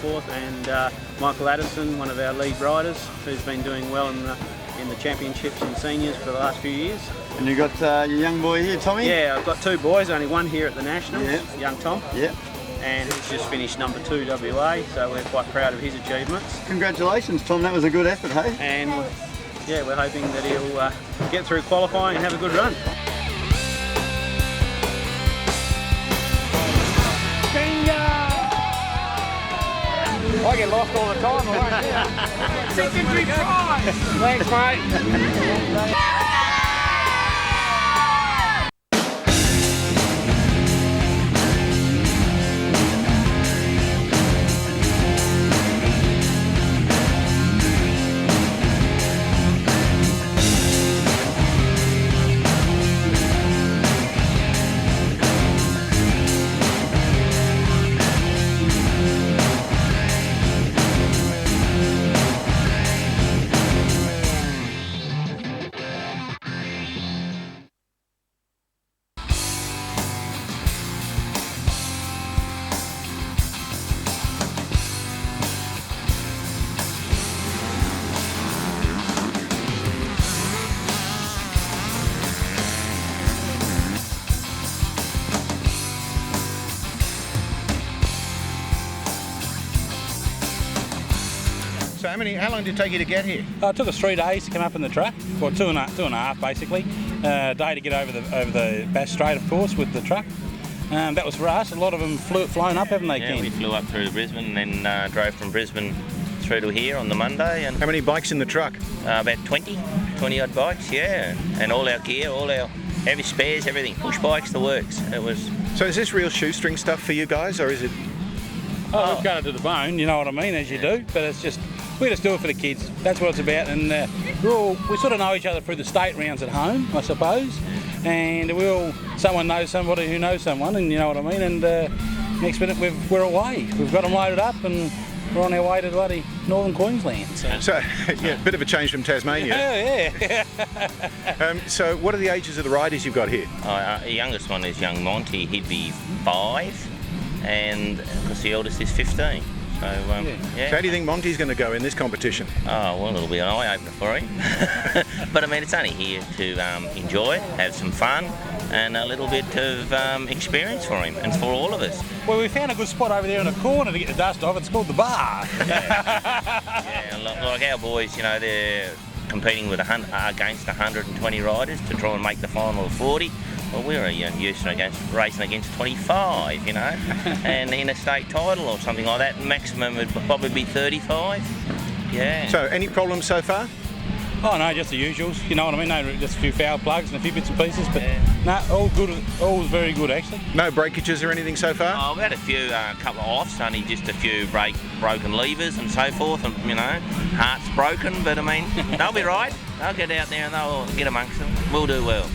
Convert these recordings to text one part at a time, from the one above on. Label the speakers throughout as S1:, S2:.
S1: fourth, and Michael Addison, one of our lead riders, who's been doing well in the championships and seniors for the last few years.
S2: And you got your young boy here, Tommy?
S1: Yeah, I've got two boys, only one here at the Nationals, young Tom.
S2: Yeah.
S1: And he's just finished number 2 WA, so we're quite proud of his achievements.
S2: Congratulations, Tom, that was a good effort, hey?
S1: And yeah, we're hoping that he'll get through qualifying and have a good run.
S3: I get lost all the time, I won't. Secondary prize! Thanks, mate.
S4: So how long did it take you to get here?
S5: It took us 3 days to come up in the truck, or two and a half basically. A day to get over the Bass Strait, of course, with the truck. That was for us. A lot of them flown up, haven't they, Ken?
S6: Yeah, we flew up through to Brisbane and then drove from Brisbane through to here on the Monday. And
S4: how many bikes in the truck?
S6: About 20 odd bikes, yeah. And all our gear, all our heavy spares, everything. Push bikes, the works. It was.
S4: So is this real shoestring stuff for you guys, or is it?
S5: Oh, we've got it to the bone, you know what I mean, as you do. But it's just, we just do it for the kids. That's what it's about. And we sort of know each other through the state rounds at home, I suppose. And someone knows somebody who knows someone, and you know what I mean. And next minute we're away. We've got them loaded up and we're on our way to bloody northern Queensland.
S4: So yeah, a bit of a change from Tasmania.
S5: Yeah.
S4: So what are the ages of the riders you've got here?
S6: The youngest one is young Monty. He'd be 5, and of course the eldest is 15. So, yeah.
S4: So how do you think Monty's going to go in this competition?
S6: Oh, well, it'll be an eye-opener for him. But I mean, it's only here to enjoy it, have some fun, and a little bit of experience for him, and for all of us.
S5: Well, we found a good spot over there in the corner to get the dust off. It's called the bar.
S6: Yeah, like our boys, you know, they're competing with against 120 riders to try and make the final of 40. Well, we're used to racing against 25, you know, and in a state title or something like that, maximum would probably be 35. Yeah.
S4: So, any problems so far?
S5: Oh no, just the usuals. You know what I mean? No, just a few foul plugs and a few bits and pieces, but no, all good. All very good actually.
S4: No breakages or anything so far?
S6: Oh, we've had a few, couple of offs, only just a few broken levers and so forth, and you know, hearts broken. But I mean, they'll be right. They'll get out there and they'll get amongst them. We'll do well.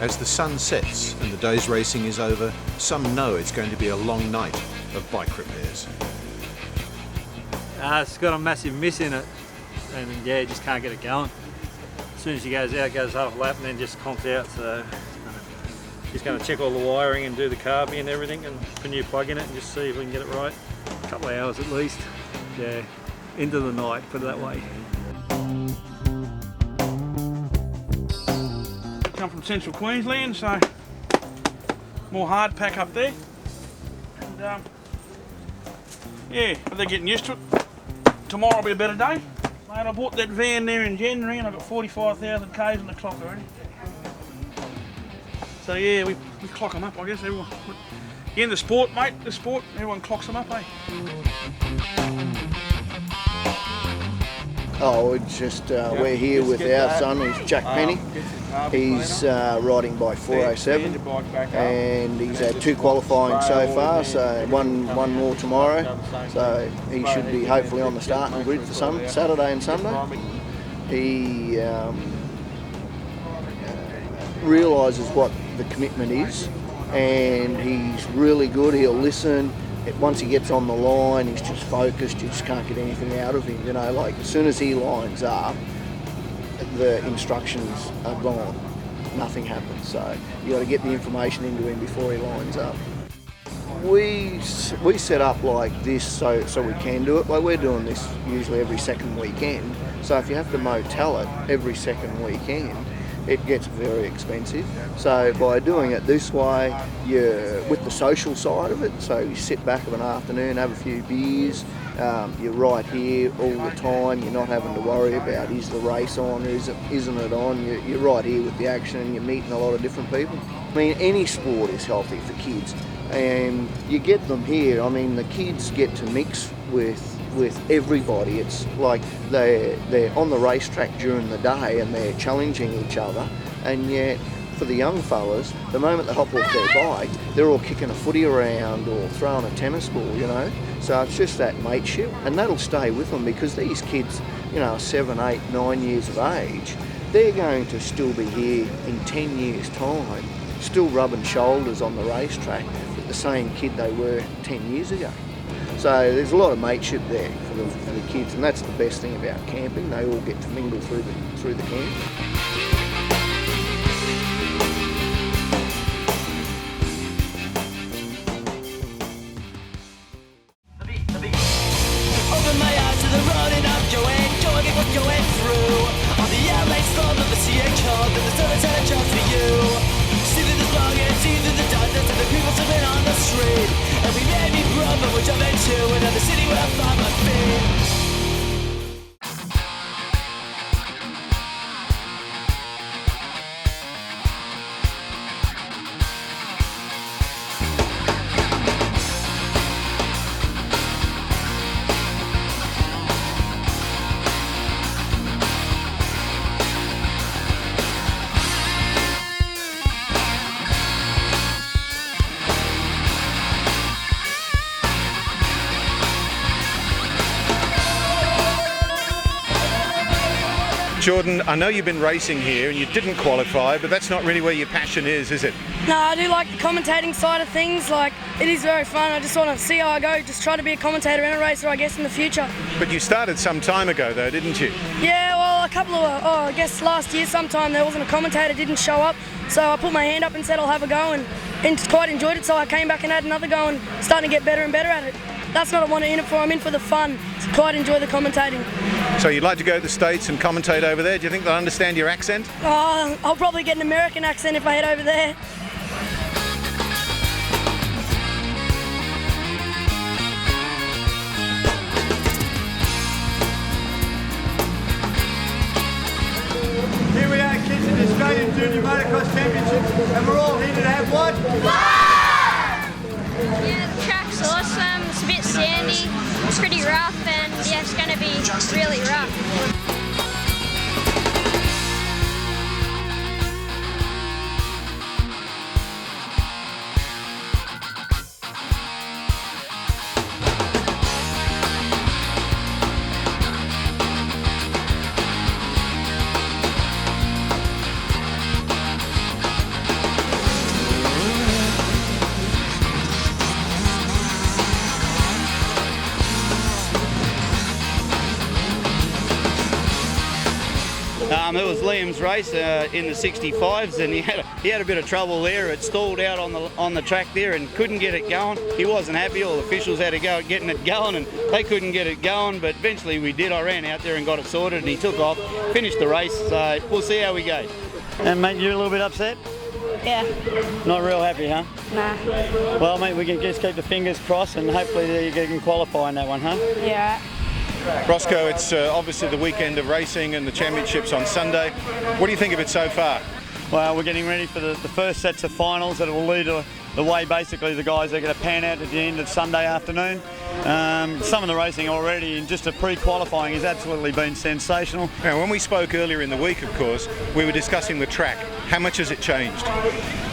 S7: As the sun sets and the day's racing is over, some know it's going to be a long night of bike repairs.
S8: It's got a massive miss in it, and yeah, just can't get it going. As soon as she goes out, it goes half a lap and then just conks out, so just going to check all the wiring and do the carby and everything and put a new plug in it and just see if we can get it right. A couple of hours at least, yeah, into the night, put it that way.
S3: Come from central Queensland, so more hard pack up there. And yeah, but they're getting used to it. Tomorrow will be a better day. Mate, I bought that van there in January and I've got 45,000 Ks on the clock already. So yeah, we clock them up, I guess. Everyone, in the sport, mate, everyone clocks them up, eh?
S9: Oh, it's just we're here with our son, who's Jack Penny. He's riding bike 407 and he's had 2 qualifying so far, so one more tomorrow. So he should be hopefully on the starting grid for Saturday and Sunday. He realises what the commitment is, and he's really good. He'll listen. Once he gets on the line, he's just focused. You just can't get anything out of him. You know, like as soon as he lines up, the instructions are gone. Nothing happens. So you got to get the information into him before he lines up. we set up like this so we can do it. Like we're doing this usually every second weekend. So if you have to motel it every second weekend, it gets very expensive. So by doing it this way, you're with the social side of it. So you sit back of an afternoon, have a few beers. You're right here all the time. You're not having to worry about is the race on or isn't it on. You're right here with the action, and you're meeting a lot of different people. I mean, any sport is healthy for kids, and you get them here. I mean, the kids get to mix with everybody. It's like they're on the racetrack during the day and they're challenging each other, and yet for the young fellas, the moment they hop off their bike, they're all kicking a footy around or throwing a tennis ball, you know. So it's just that mateship, and that'll stay with them because these kids, you know, 7, 8, 9 years of age, they're going to still be here in 10 years' time, still rubbing shoulders on the racetrack with the same kid they were 10 years ago. So there's a lot of mateship there for the kids, and that's the best thing about camping. They all get to mingle through the camp.
S10: Open my eyes to the road and I'm going through. On the LA storm of the CH hub, and the sun has had a chance for you. See through the fog and see through the darkness of the people sitting on the street. And we may be broke, but we're jumping to another city where I find my feet.
S4: Jordan, I know you've been racing here and you didn't qualify, but that's not really where your passion is it?
S11: No, I do like the commentating side of things. Like, it is very fun. I just want to see how I go, just try to be a commentator and a racer, I guess, in the future.
S4: But you started some time ago though, didn't you?
S11: Yeah, well, a couple of, I guess last year sometime there wasn't a commentator, didn't show up. So I put my hand up and said I'll have a go, and quite enjoyed it. So I came back and had another go and starting to get better and better at it. That's not what I'm in it for. I'm in for the fun. So quite enjoy the commentating.
S4: So you'd like to go to the States and commentate over there? Do you think they'll understand your accent?
S11: I'll probably get an American accent if I head over there.
S2: Here we are, kids, in the Australian Junior Motocross Championships, and we're all here to have what?
S12: Yeah, the track's awesome. It's a bit sandy, it's pretty rough, and yeah, it's going to be really rough.
S1: It was Liam's race in the 65s, and he had a bit of trouble there. It stalled out on the track there and couldn't get it going. He wasn't happy. All the officials had to go at getting it going, and they couldn't get it going. But eventually we did. I ran out there and got it sorted, and he took off, finished the race. So we'll see how we go.
S13: And mate, you're a little bit upset?
S12: Yeah.
S13: Not real happy, huh?
S12: Nah.
S13: Well, mate, we can just keep the fingers crossed, and hopefully you can qualify in that one, huh?
S12: Yeah.
S4: Roscoe, it's obviously the weekend of racing and the championships on Sunday. What do you think of it so far?
S13: Well, we're getting ready for the first sets of finals that will lead the way, basically, the guys that are going to pan out at the end of Sunday afternoon. Some of the racing already in just a pre-qualifying has absolutely been sensational.
S4: Now, when we spoke earlier in the week, of course, we were discussing the track. How much has it changed?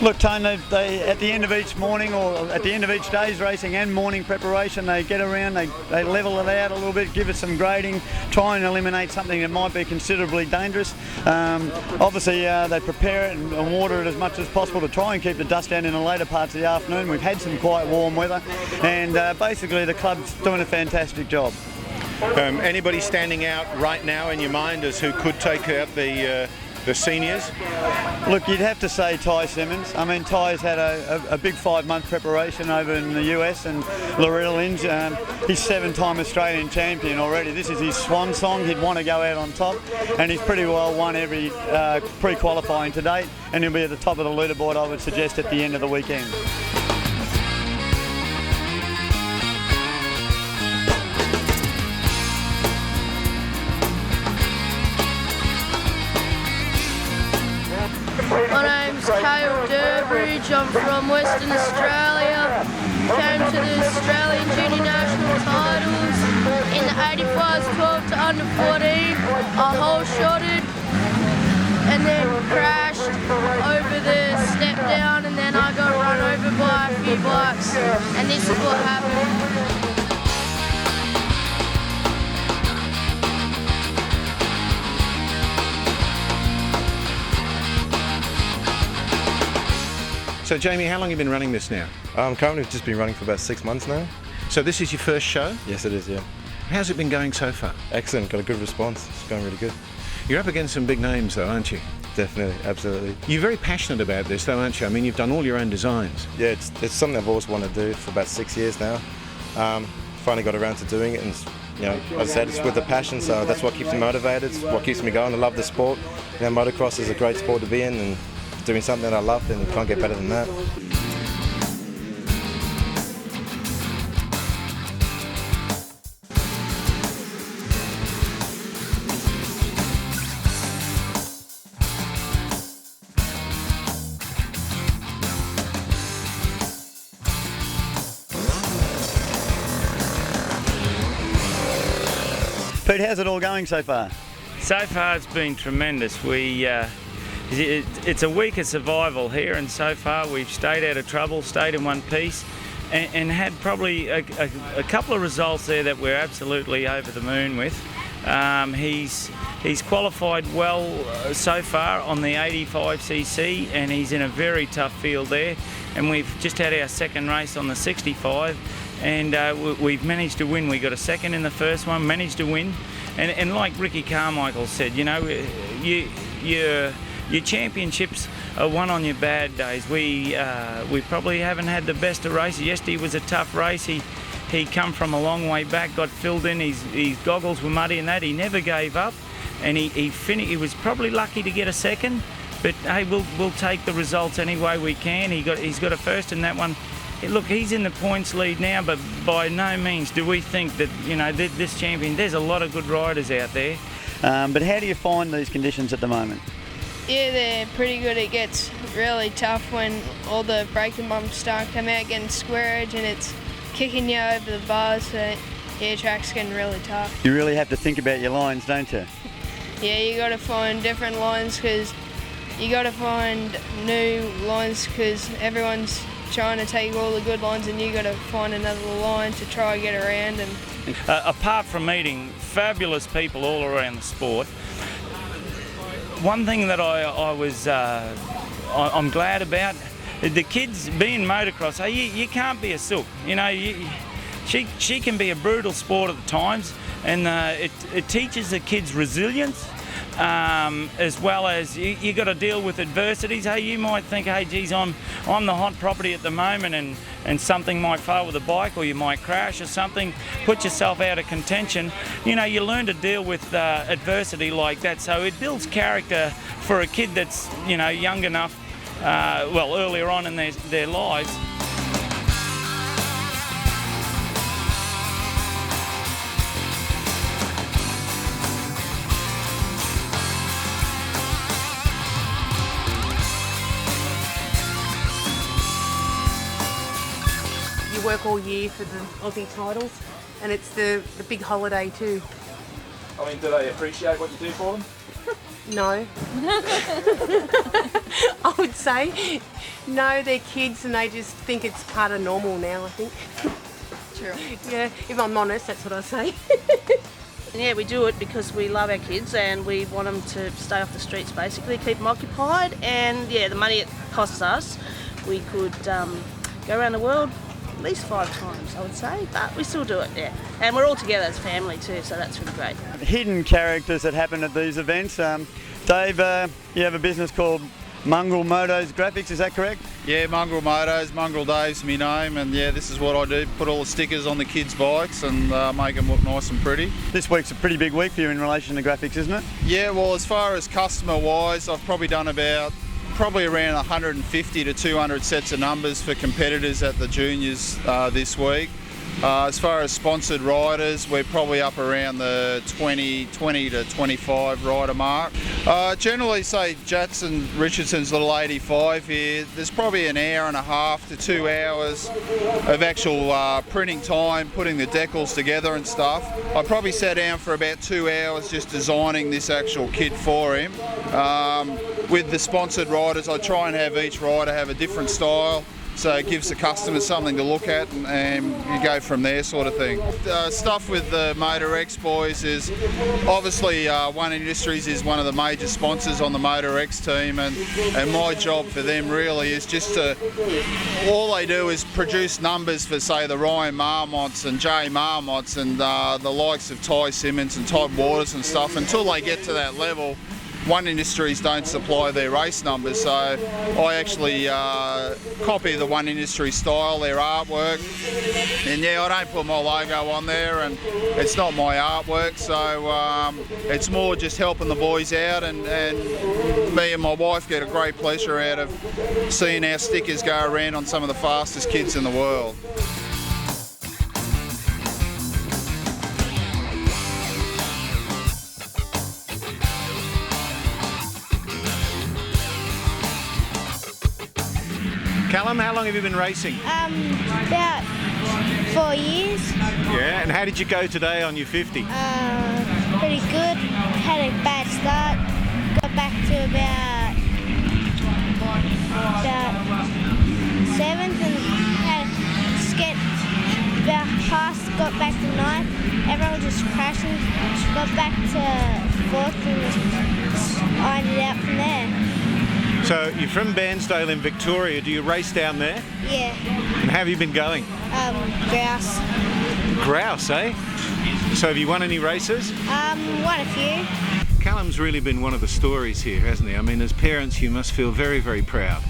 S13: Look, Tone, they at the end of each morning or at the end of each day's racing and morning preparation, they get around, they level it out a little bit, give it some grading, try and eliminate something that might be considerably dangerous. Obviously, they prepare it and water it as much as possible to try and keep the dust down in the later parts of the afternoon. We've had some quite warm weather, and basically the club's doing a fantastic job.
S4: Anybody standing out right now in your mind as who could take out the the seniors?
S13: Look, you'd have to say Ty Simmons. I mean, Ty's had a big 5-month preparation over in the US, and Loretta Lynch, he's 7-time Australian champion already. This is his swan song. He'd want to go out on top, and he's pretty well won every pre-qualifying to date, and he'll be at the top of the leaderboard, I would suggest, at the end of the weekend.
S14: My name's Cale Durbridge, I'm from Western Australia. Came to the Australian Junior National titles in the 85s, 12 to under 14. I hole shotted and then crashed over the step down, and then I got run over by a few bikes, and this is what happened.
S7: So Jamie, how long have you been running this now?
S15: Currently we've just been running for about 6 months now.
S7: So this is your first show?
S15: Yes, it is, yeah.
S7: How's it been going so far?
S15: Excellent, got a good response. It's going really good.
S7: You're up against some big names though, aren't you?
S15: Definitely, absolutely.
S7: You're very passionate about this though, aren't you? I mean, you've done all your own designs.
S15: Yeah, it's something I've always wanted to do for about 6 years now. Finally got around to doing it, and you know, as I said, it's with a passion, so that's what keeps me motivated, it's what keeps me going. I love the sport. You know, motocross is a great sport to be in, and doing something that I love, and you can't get better than that.
S13: Pete, how's it all going so far?
S16: So far it's been tremendous. It's a week of survival here, and so far we've stayed out of trouble, stayed in one piece, and had probably a couple of results there that we're absolutely over the moon with. He's qualified well so far on the 85cc, and he's in a very tough field there. And we've just had our second race on the 65, and we've managed to win. We got a second in the first one, managed to win. And like Ricky Carmichael said, you know, your championships are won on your bad days. We probably haven't had the best of races. Yesterday was a tough race. He come from a long way back, got filled in. His goggles were muddy and that. He never gave up, and he finished. He was probably lucky to get a second, but hey, we'll take the results any way we can. He's got a first in that one. Look, he's in the points lead now, but by no means do we think that, you know, this champion. There's a lot of good riders out there.
S13: But how do you find these conditions at the moment?
S14: Yeah, they're pretty good. It gets really tough when all the braking bumps start coming out, getting square edge, and it's kicking you over the bars, so yeah, track's getting really tough.
S13: You really have to think about your lines, don't you?
S14: Yeah, you got to find different lines, because you got to find new lines, because everyone's trying to take all the good lines, and you got to find another line to try and get around. And
S16: apart from meeting fabulous people all around the sport, one thing that I'm glad about, the kids being motocross. You can't be a sook, you know. She can be a brutal sport at times, and it teaches the kids resilience. As well as you got to deal with adversities. Hey, you might think, hey, geez, I'm the hot property at the moment, and something might fail with a bike, or you might crash or something, put yourself out of contention. You know, you learn to deal with adversity like that, so it builds character for a kid that's, you know, young enough, well, earlier on in their lives.
S17: Work all year for the Aussie titles, and it's the big holiday too.
S3: I mean, do they appreciate what you do for them?
S17: No. I would say no, they're kids and they just think it's part of normal now, I think.
S18: True.
S17: Yeah, if I'm honest, that's what I say.
S18: Yeah, we do it because we love our kids and we want them to stay off the streets, basically, keep them occupied, and yeah, the money it costs us, we could go around the world at least 5 times, I would say, but we still do it, yeah. And we're all together as family too, so that's really great.
S13: Hidden characters that happen at these events. Dave, you have a business called Mongrel Motos Graphics, is that correct?
S4: Yeah, Mongrel Motos, Mongrel Dave's my name, and yeah, this is what I do, put all the stickers on the kids' bikes and make them look nice and pretty.
S13: This week's a pretty big week for you in relation to graphics, isn't it?
S4: Yeah, well, as far as customer-wise, I've probably done probably around 150 to 200 sets of numbers for competitors at the juniors this week. As far as sponsored riders, we're probably up around the 20 to 25 rider mark. Generally, say Jatson Richardson's little 85 here, there's probably an hour and a half to 2 hours of actual printing time, putting the decals together and stuff. I probably sat down for about 2 hours just designing this actual kit for him. With the sponsored riders, I try and have each rider have a different style, so it gives the customer something to look at, and you go from there, sort of thing. Stuff with the Motor X boys is obviously One Industries is one of the major sponsors on the Motor X team, and my job for them really is just to, all they do is produce numbers for, say, the Ryan Marmots and Jay Marmots and the likes of Ty Simmons and Todd Waters and stuff. Until they get to that level, One Industries don't supply their race numbers, so I actually copy the One Industries style, their artwork, and yeah, I don't put my logo on there, and it's not my artwork, so it's more just helping the boys out, and me and my wife get a great pleasure out of seeing our stickers go around on some of the fastest kids in the world. Callum, how long have you been racing?
S19: About 4 years.
S4: Yeah, and how did you go today on your 50?
S19: Pretty good. Had a bad start. Got back to about 7th and had skipped about past, got back to 9th. Everyone was just crashing. Got back to 4th and just ironed it out from there.
S4: So you're from Bairnsdale in Victoria. Do you race down there?
S19: Yeah.
S4: And how have you been going?
S19: Grouse.
S4: Grouse, eh? So have you won any races?
S19: Won a few.
S4: Callum's really been one of the stories here, hasn't he? I mean, as parents, you must feel very, very proud.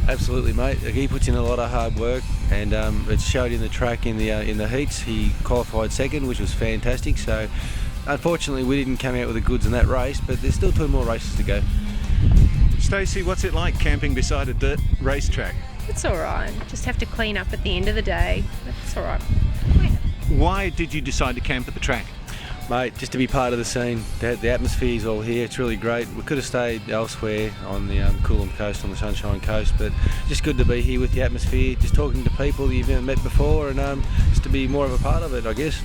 S20: Absolutely, mate. He puts in a lot of hard work, and it showed in the track in the heats. He qualified second, which was fantastic. So, unfortunately, we didn't come out with the goods in that race, but there's still 2 more races to go.
S4: Stacey, what's it like camping beside a dirt racetrack?
S21: It's all right. Just have to clean up at the end of the day. It's all right.
S4: Why did you decide to camp at the track?
S20: Mate, just to be part of the scene. The atmosphere's all here. It's really great. We could have stayed elsewhere on the Coolum coast, on the Sunshine Coast, but just good to be here with the atmosphere, just talking to people that you've never met before, and just to be more of a part of it, I guess.